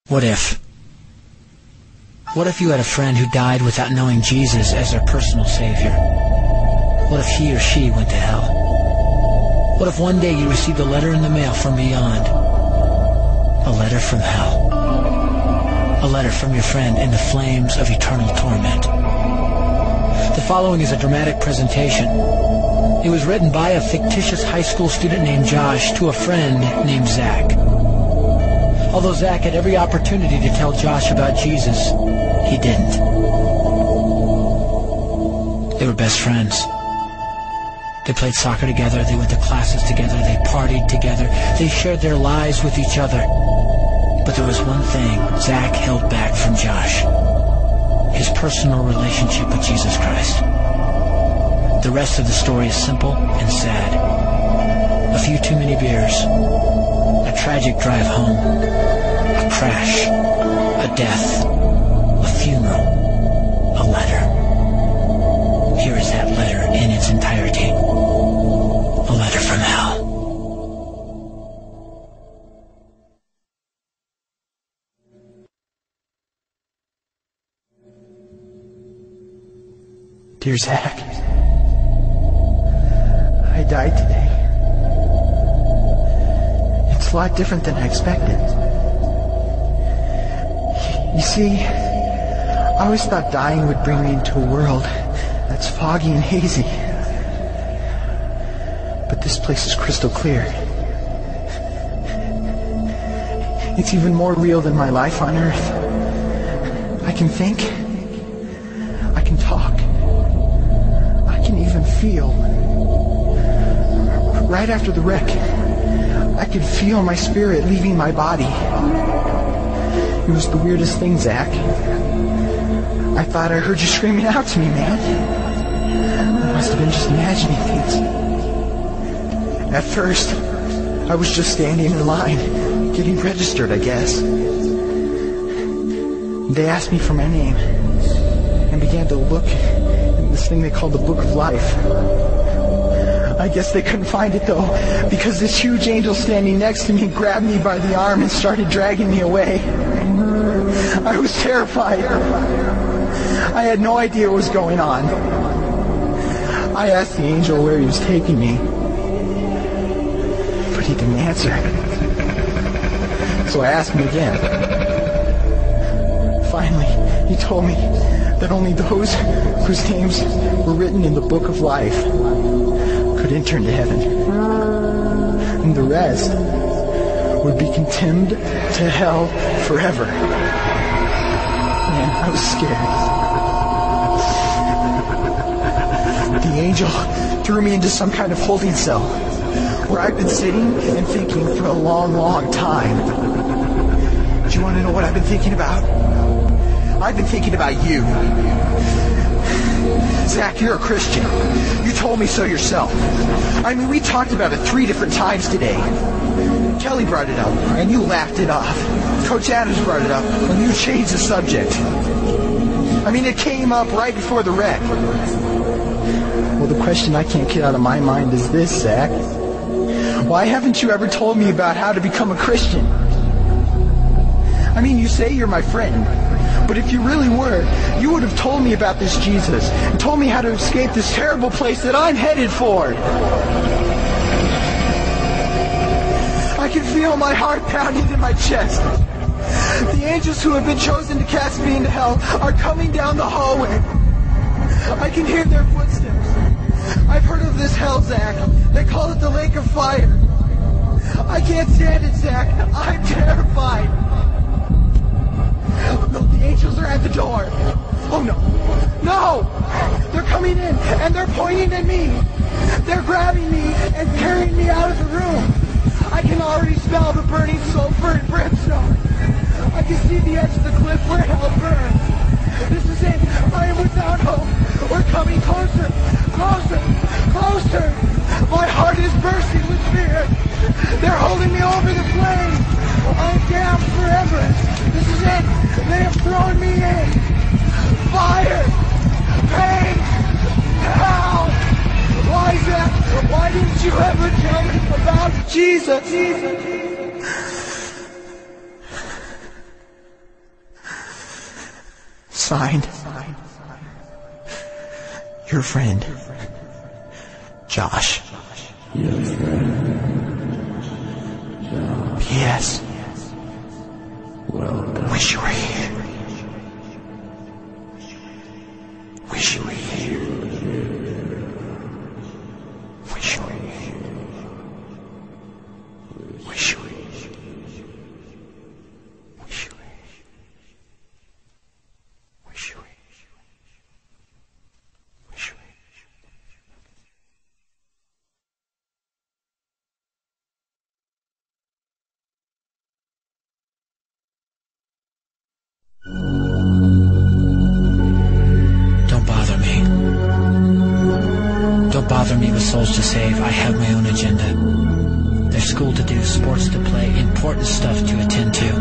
What if? What if you had a friend who died without knowing Jesus as their personal Savior? What if he or she went to hell? What if one day you received a letter in the mail from beyond? A letter from hell. A letter from your friend in the flames of eternal torment. The following is a dramatic presentation. It was written by a fictitious high school student named Josh to a friend named Zach. Although Zach had every opportunity to tell Josh about Jesus, he didn't. They were best friends. They played soccer together, they went to classes together, they partied together, they shared their lives with each other. But there was one thing Zach held back from Josh: his personal relationship with Jesus Christ. The rest of the story is simple and sad. A few too many beers, a tragic drive home, a crash, a death, a funeral, a letter. Here is that letter in its entirety. A letter from hell. Dear Zach, I died today. It's a lot different than I expected. You see, I always thought dying would bring me into a world that's foggy and hazy. But this place is crystal clear. It's even more real than my life on Earth. I can think. I can talk. I can even feel. Right after the wreck, I could feel my spirit leaving my body. It was the weirdest thing, Zach. I thought I heard you screaming out to me, man. I must have been just imagining things. At first, I was just standing in line, getting registered, I guess. They asked me for my name and began to look in this thing they called the Book of Life. I guess they couldn't find it, though, because this huge angel standing next to me grabbed me by the arm and started dragging me away. I was terrified. I had no idea what was going on. I asked the angel where he was taking me, but he didn't answer. So I asked him again. Finally, he told me that only those whose names were written in the Book of Life could enter into heaven. And the rest would be condemned to hell forever. Man, I was scared. The angel threw me into some kind of holding cell where I've been sitting and thinking for a long, long time. Do you want to know what I've been thinking about? I've been thinking about you. Zach, you're a Christian. You told me so yourself. I mean, we talked about it 3 different times today. Kelly brought it up, and you laughed it off. Coach Adams brought it up, and you changed the subject. I mean, it came up right before the wreck. Well, the question I can't get out of my mind is this, Zach. Why haven't you ever told me about how to become a Christian? I mean, you say you're my friend, but if you really were, you would have told me about this Jesus and told me how to escape this terrible place that I'm headed for. I can feel my heart pounding in my chest. The angels who have been chosen to cast me into hell are coming down the hallway. I can hear their footsteps. I've heard of this hell, Zach. They call it the lake of fire. I can't stand it, Zach. I'm terrified. No, the angels are at the door. Oh, no. No! They're coming in, and they're pointing at me. They're grabbing me and carrying me out of the room. I can already smell the burning sulfur and brimstone. I can see the edge of the cliff where hell burns. This is it. I am without hope. We're coming closer, closer, closer. My heart is bursting with fear. They're holding me over the flames. I'm damned forever. This is it. They have thrown me in. Fire. Pain. Hell. Why, Zach? Why didn't you ever tell me about Jesus? Signed, your friend, Josh. Your friend, Josh. P.S. Welcome. Wish you were here. Wish you were here. Wish you were here. Wish you were here. Wish you were here. Wish you were here. Wish you were here. Wish you were here. Don't bother me. Don't bother me with souls to save. I have my own agenda. There's school to do, sports to play, important stuff to attend to.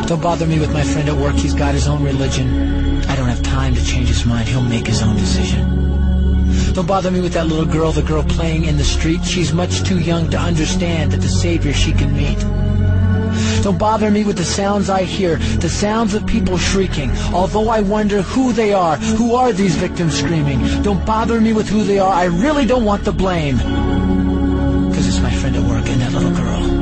Don't bother me with my friend at work. He's got his own religion. I don't have time to change his mind. He'll make his own decision. Don't bother me with that little girl, the girl playing in the street. She's much too young to understand that the Savior she can meet. Don't bother me with the sounds I hear, the sounds of people shrieking, although I wonder who they are. Who are these victims screaming? Don't bother me with who they are. I really don't want the blame. Because it's my friend at work and that little girl.